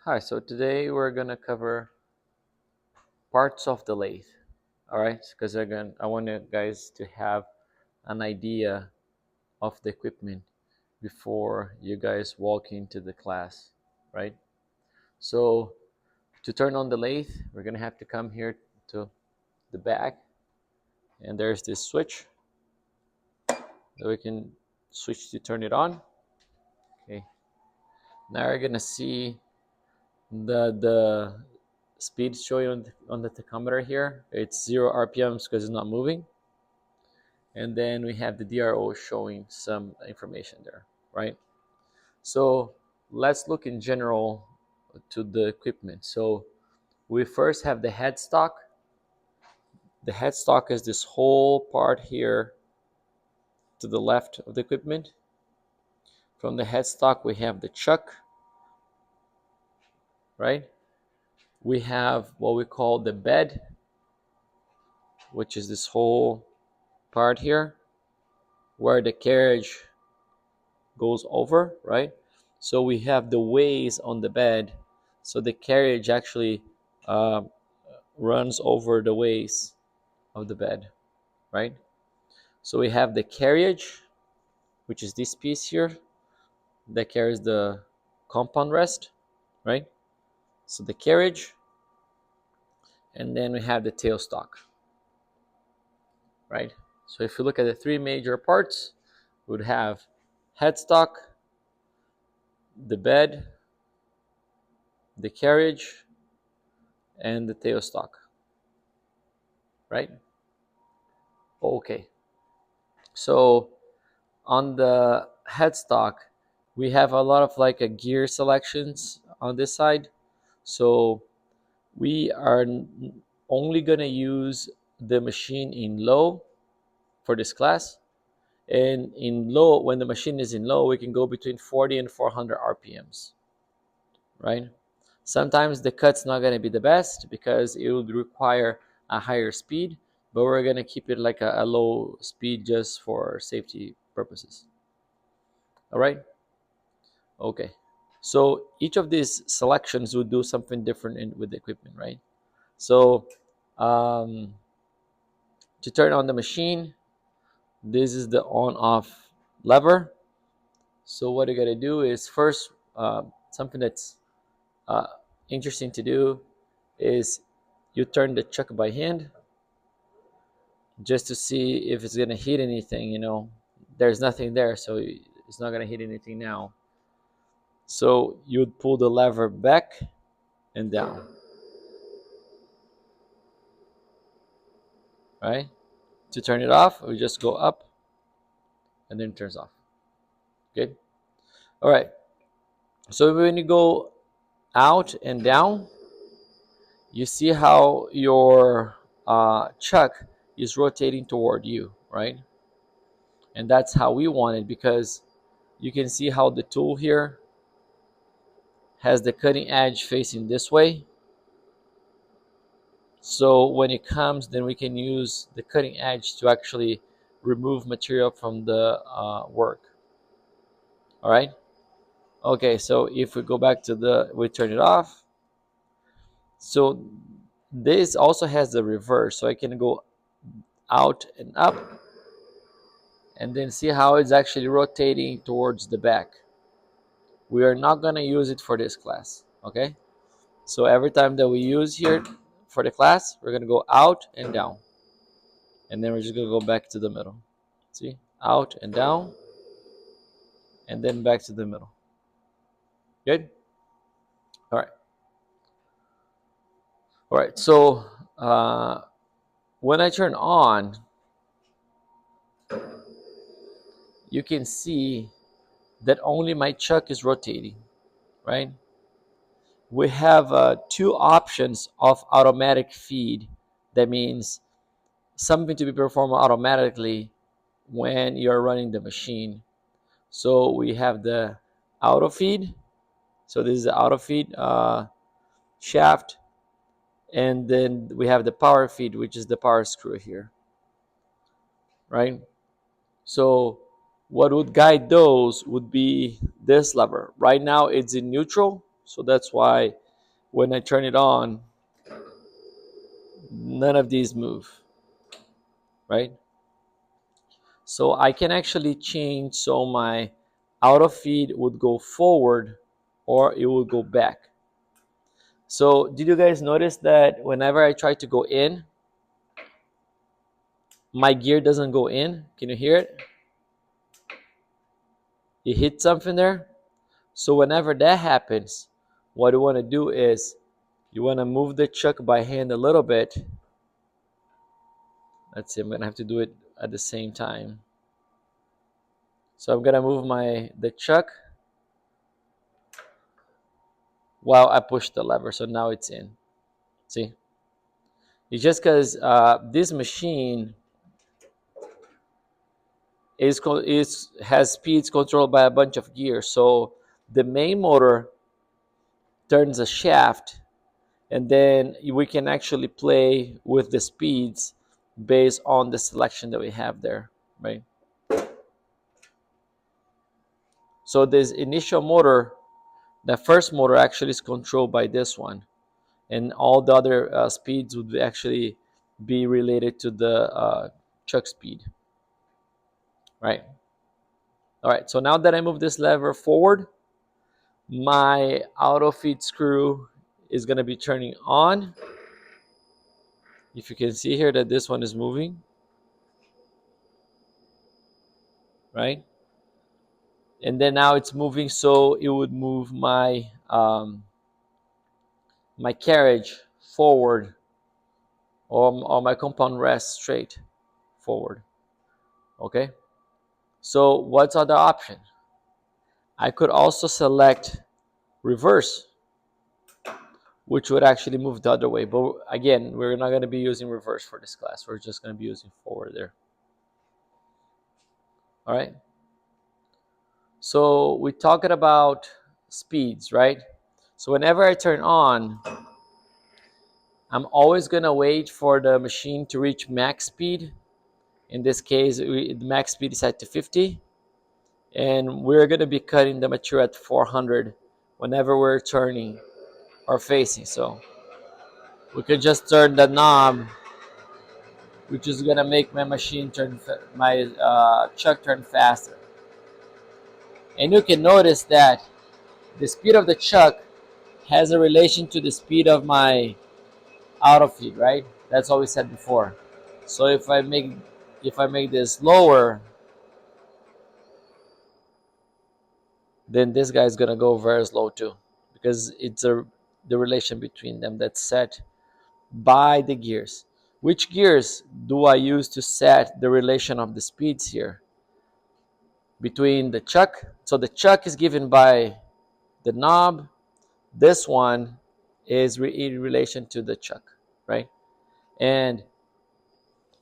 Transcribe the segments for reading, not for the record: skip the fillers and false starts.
Hi, so today we're gonna cover parts of the lathe. All right, because again, I want you guys to have an idea of the equipment before you guys walk into the class, right? So to turn on the lathe, we're gonna have to come here to the back, and there's this switch that we can switch to turn it on. Okay, now you're gonna see the speed showing on the tachometer here. It's 0 RPMs because it's not moving. And then we have the DRO showing some information there, right? So let's look in general to the equipment. So we first have the headstock. The headstock is this whole part here to the left of the equipment. From the headstock, we have the chuck, right? We have what we call the bed, which is this whole part here where the carriage goes over, right? So we have the ways on the bed. So the carriage actually uh, runs over the ways of the bed, right? So we have the carriage, which is this piece here that carries the compound rest, right? So the carriage, and then we have the tailstock, right? So if you look at the three major parts, we would have headstock, the bed, the carriage, and the tailstock, right? Okay. So on the headstock, we have a lot of like a gear selections on this side. So we are only gonna use the machine in low for this class. And in low, when the machine is in low, we can go between 40 and 400 RPMs, right? Sometimes the cut's not gonna be the best because it would require a higher speed, but we're gonna keep it like a low speed just for safety purposes. All right. Okay. So each of these selections would do something different with the equipment, right? So um, to turn on the machine, this is the on-off lever. So what you gotta do is first, something that's uh, interesting to do is you turn the chuck by hand just to see if it's gonna hit anything. There's nothing there, so it's not gonna hit anything now. So you would pull the lever back and down, right? To turn it off, we just go up and then it turns off. Good. All right. So when you go out and down, you see how your chuck is rotating toward you, right? And that's how we want it, because you can see how the tool here has the cutting edge facing this way. So when it comes, then we can use the cutting edge to actually remove material from the work. All right. Okay, so if we go back to we turn it off. So this also has the reverse, so I can go out and up and then see how it's actually rotating towards the back. We are not going to use it for this class, okay? So every time that we use here for the class, we're going to go out and down. And then we're just going to go back to the middle. See? Out and down, and then back to the middle. Good? All right. All right, so when I turn on, you can see that only my chuck is rotating, right? We have two options of automatic feed. That means something to be performed automatically when you're running the machine. So we have the auto feed. So this is the auto feed shaft. And then we have the power feed, which is the power screw here, right? So what would guide those would be this lever. Right now it's in neutral, So that's why when I turn it on, none of these move, right? So I can actually change so my auto feed would go forward or it would go back. So did you guys notice that whenever I try to go in, my gear doesn't go in? Can you hear it? You hit something there? So whenever that happens, what you want to do is you want to move the chuck by hand a little bit. Let's see, I'm going to have to do it at the same time. So I'm going to move the chuck while I push the lever. So now it's in. See? It's just because this machine has speeds controlled by a bunch of gears. So the main motor turns a shaft, and then we can actually play with the speeds based on the selection that we have there, right? So this initial motor, the first motor actually is controlled by this one, and all the other speeds would actually be related to the chuck speed, right? All right, so now that I move this lever forward, my auto feed screw is going to be turning on. If you can see here that this one is moving, right? And then now it's moving, so it would move my carriage forward, or my compound rest straight forward. Okay, so what's other option? I could also select reverse, which would actually move the other way, but again, we're not going to be using reverse for this class. We're just going to be using forward there. All right, so we're talking about speeds, right? So whenever I turn on, I'm always going to wait for the machine to reach max speed. In this case, the max speed is set to 50. And we're going to be cutting the material at 400 whenever we're turning or facing. So we could just turn the knob, which is going to make my machine turn, my chuck turn faster. And you can notice that the speed of the chuck has a relation to the speed of my auto feed, right? That's what we said before. So if I make this lower, then this guy is gonna go very slow too, because it's the relation between them that's set by the gears. Which gears do I use to set the relation of the speeds here between the chuck? So the chuck is given by the knob. This one is in relation to the chuck, right? And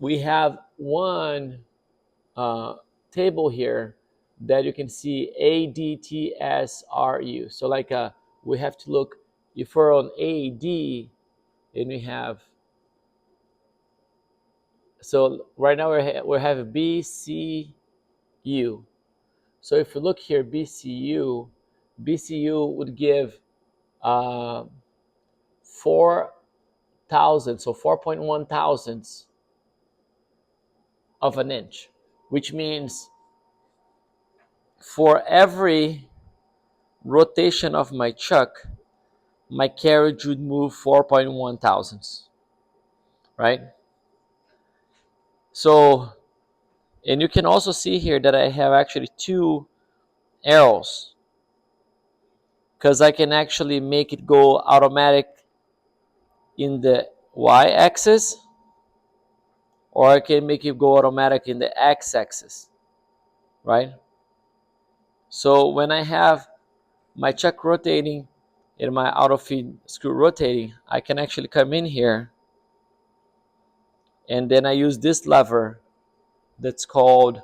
we have one table here that you can see ADTSRU. So like we have to look, if we're on AD and we have, so right now we have BCU. So if we look here, BCU would give 4,000, so 4.1 thousandths of an inch, which means for every rotation of my chuck, my carriage would move 4.1 thousandths, right? So, and you can also see here that I have actually two arrows, because I can actually make it go automatic in the y-axis, or I can make it go automatic in the x-axis, right? So when I have my chuck rotating and my auto feed screw rotating, I can actually come in here and then I use this lever that's called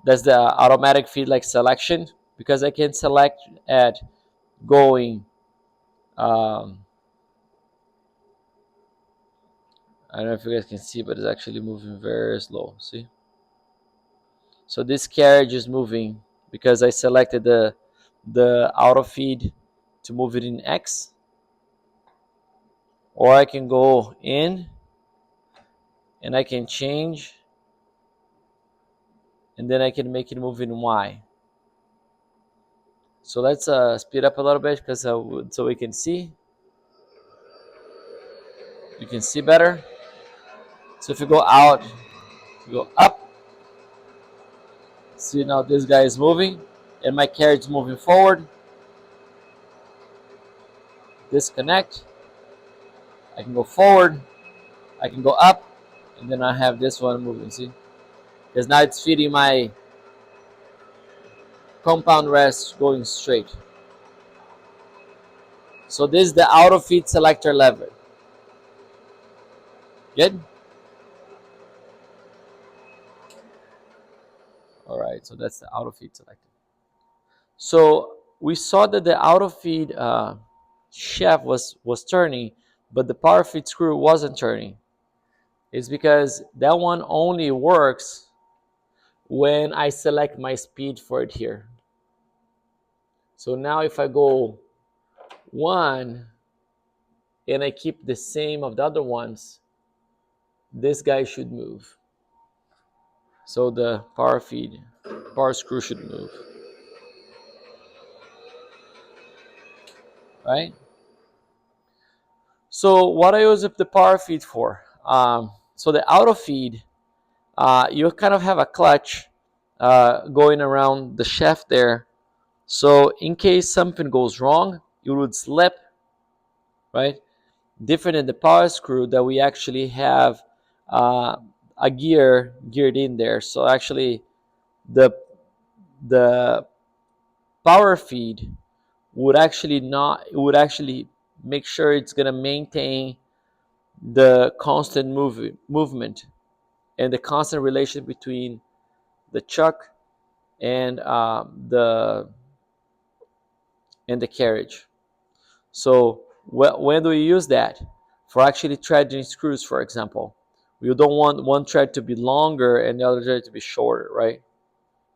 that's the automatic feed like selection, because I can select at going I don't know if you guys can see, but it's actually moving very slow. See? So this carriage is moving because I selected the auto feed to move it in X, or I can go in and I can change, and then I can make it move in Y. So let's speed up a little bit because so we can see. You can see better. So if you go out, you go up. See now this guy is moving, and my carriage is moving forward. Disconnect. I can go forward. I can go up, and then I have this one moving. See, because now it's feeding my compound rest going straight. So this is the auto feed selector lever. Good. All right. So that's the auto feed selector. So we saw that the auto feed shaft was turning, but the power feed screw wasn't turning. It's because that one only works when I select my speed for it here. So now if I go 1 and I keep the same of the other ones, this guy should move. So the power screw should move, right? So what I use the power feed for? So the auto feed, you kind of have a clutch going around the shaft there. So in case something goes wrong, it would slip, right? Different than the power screw that we actually have a geared in there. So actually, the the power feed would actually not it would actually make sure it's going to maintain the constant movement and the constant relation between the chuck and the carriage. So when do we use that? For actually threading screws, for example. We don't want one thread to be longer and the other thread to be shorter, right?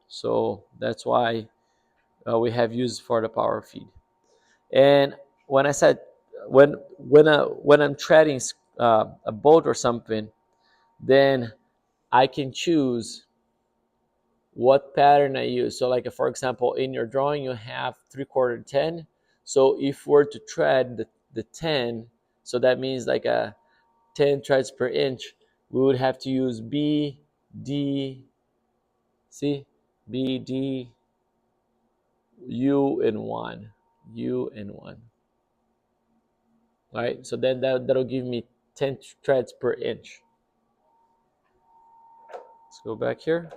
So that's why we have used for the power feed. And when I said when I'm threading a bolt or something, then I can choose what pattern I use. So like for example, in your drawing you have 3/4 10. So if we're to thread the 10, so that means like a 10 threads per inch, we would have to use B, D, see, B, D, U, and 1, U and 1. Right? So then that'll give me 10 threads per inch. Let's go back here.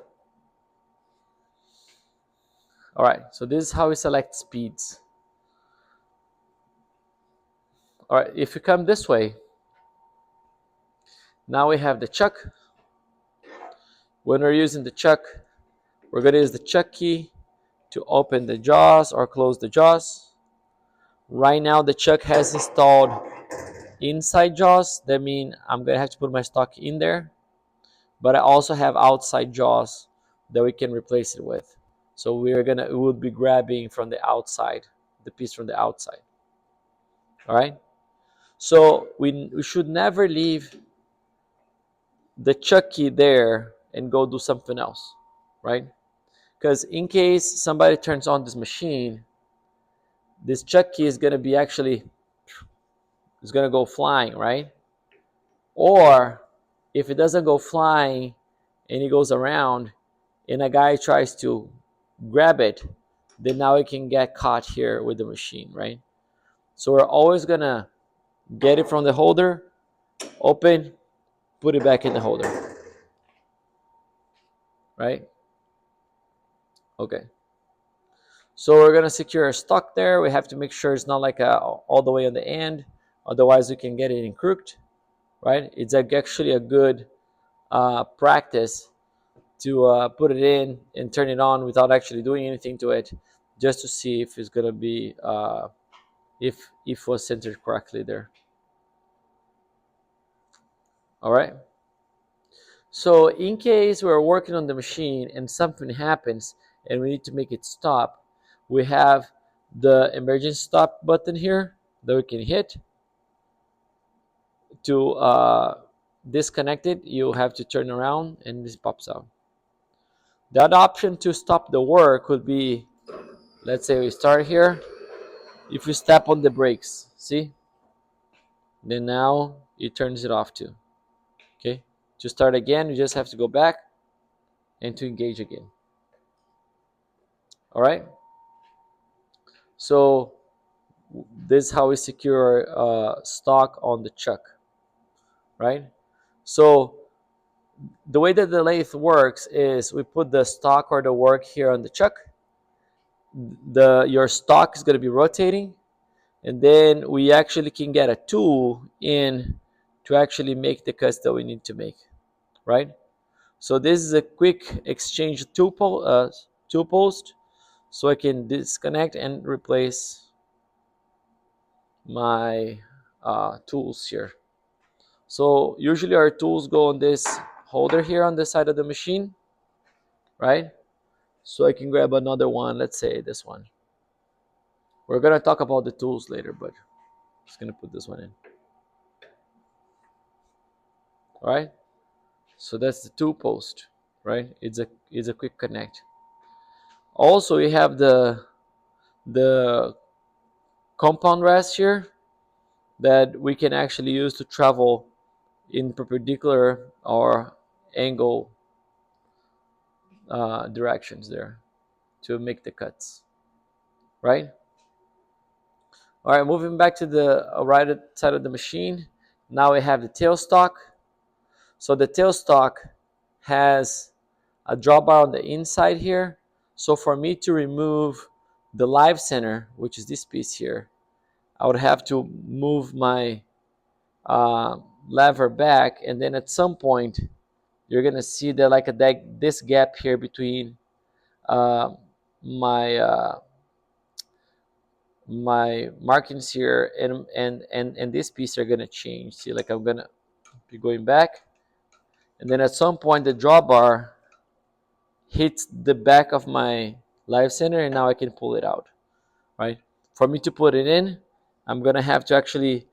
All right, so this is how we select speeds. All right, if you come this way, now we have the chuck. When we're using the chuck, we're going to use the chuck key to open the jaws or close the jaws. Right now, the chuck has installed inside jaws. That means I'm going to have to put my stock in there. But I also have outside jaws that we can replace it with. So we would be grabbing from the outside, the piece from the outside. All right. So we should never leave the chuck key there and go do something else, right? Because in case somebody turns on this machine, this chuck key is going to be actually is going to go flying, right? Or if it doesn't go flying and it goes around and a guy tries to grab it, then now it can get caught here with the machine, right? So we're always going to get it from the holder, open, put it back in the holder, right? Okay. So we're going to secure a stock there. We have to make sure it's not like all the way on the end. Otherwise, we can get it in crooked, right? It's actually a good practice to put it in and turn it on without actually doing anything to it, just to see if it's going to be, if it was centered correctly there. All right. So in case we're working on the machine and something happens and we need to make it stop, we have the emergency stop button here that we can hit. To disconnect it, you have to turn around and this pops out. The other option to stop the work would be, let's say we start here. If you step on the brakes, see, then now it turns it off too. Okay, to start again, you just have to go back and to engage again. All right, so this is how we secure stock on the chuck, right? So the way that the lathe works is we put the stock or the work here on the chuck. Your stock is going to be rotating, and then we actually can get a tool in to actually make the cuts that we need to make, right? So this is a quick exchange tool post, so I can disconnect and replace my tools here. So usually our tools go on this holder here on the side of the machine, right? So I can grab another one, let's say this one. We're gonna talk about the tools later, but I'm just gonna put this one in. All right, so that's the tool post, right? It's a quick connect. Also, we have the compound rest here that we can actually use to travel in perpendicular or angle directions there to make the cuts, right? All right, moving back to the right side of the machine. Now we have the tailstock. So the tailstock has a drawbar on the inside here. So for me to remove the live center, which is this piece here, I would have to move my lever back, and then at some point you're gonna see that like this gap here between uh, my my markings here and this piece are gonna change. See, like I'm gonna be going back, and then at some point the drawbar hits the back of my live center, and now I can pull it out, right? For me to put it in, I'm gonna have to actually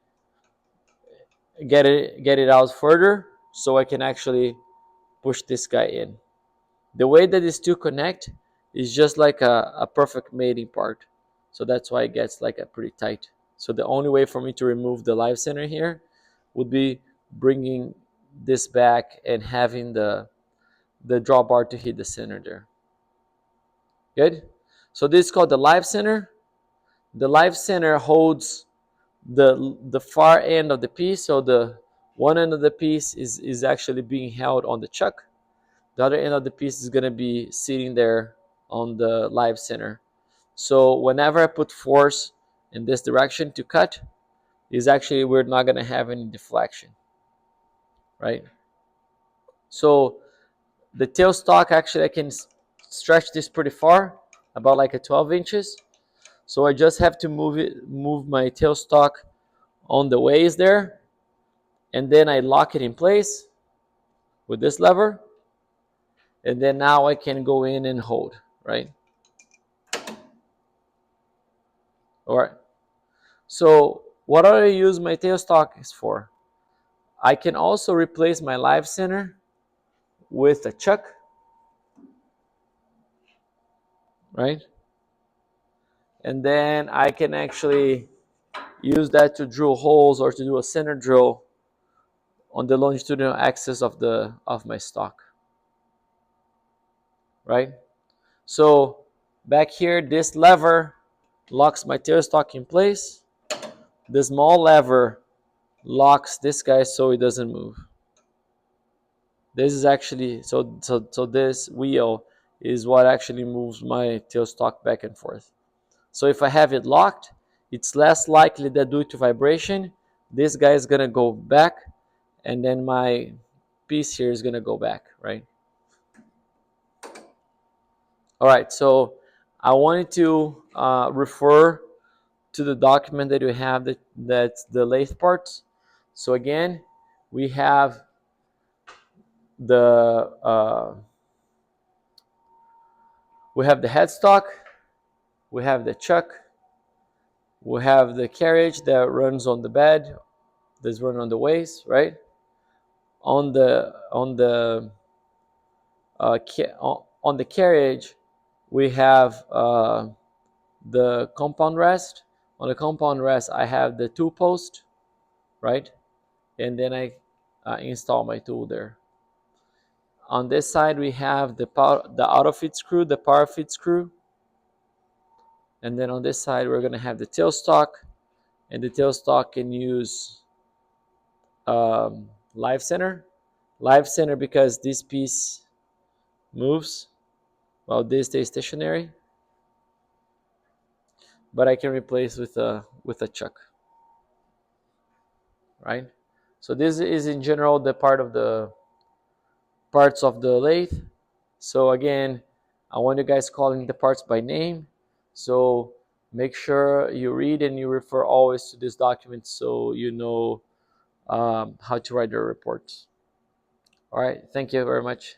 get it out further so I can actually push this guy in. The way that these two connect is just like a perfect mating part. So that's why it gets like a pretty tight. So the only way for me to remove the live center here would be bringing this back and having the drawbar to hit the center there. Good? So this is called the live center. The live center holds the far end of the piece. So the one end of the piece is actually being held on the chuck. The other end of the piece is going to be sitting there on the live center. So whenever I put force in this direction to cut, is actually we're not going to have any deflection, right? So the tailstock, actually I can stretch this pretty far, about like a 12 inches. So I just have to move my tailstock on the ways there, and then I lock it in place with this lever, and then now I can go in and hold, right? All right. So what do I use my tailstock is for? I can also replace my live center with a chuck, right? And then I can actually use that to drill holes or to do a center drill on the longitudinal axis of my stock, right? So back here, this lever locks my tailstock in place. The small lever locks this guy so it doesn't move. This is actually so this wheel is what actually moves my tailstock back and forth. So if I have it locked, it's less likely that due to vibration, this guy is gonna go back, and then my piece here is gonna go back, right? All right, so I wanted to refer to the document that you have that's the lathe parts. So again, we have the headstock, we have the chuck, We have the carriage that runs on the bed, that's run on the waist, right? On the carriage, we have the compound rest. On the compound rest, I have the tool post, right? And then I install my tool there. On this side, we have the auto fit screw, the power fit screw. And then on this side, we're going to have the tailstock. And the tailstock can use live center. Live center because this piece moves while this stays stationary. But I can replace with a chuck, right? So this is in general the parts of the lathe. So again, I want you guys calling the parts by name. So make sure you read and you refer always to this document so you know how to write your reports. All right, thank you very much.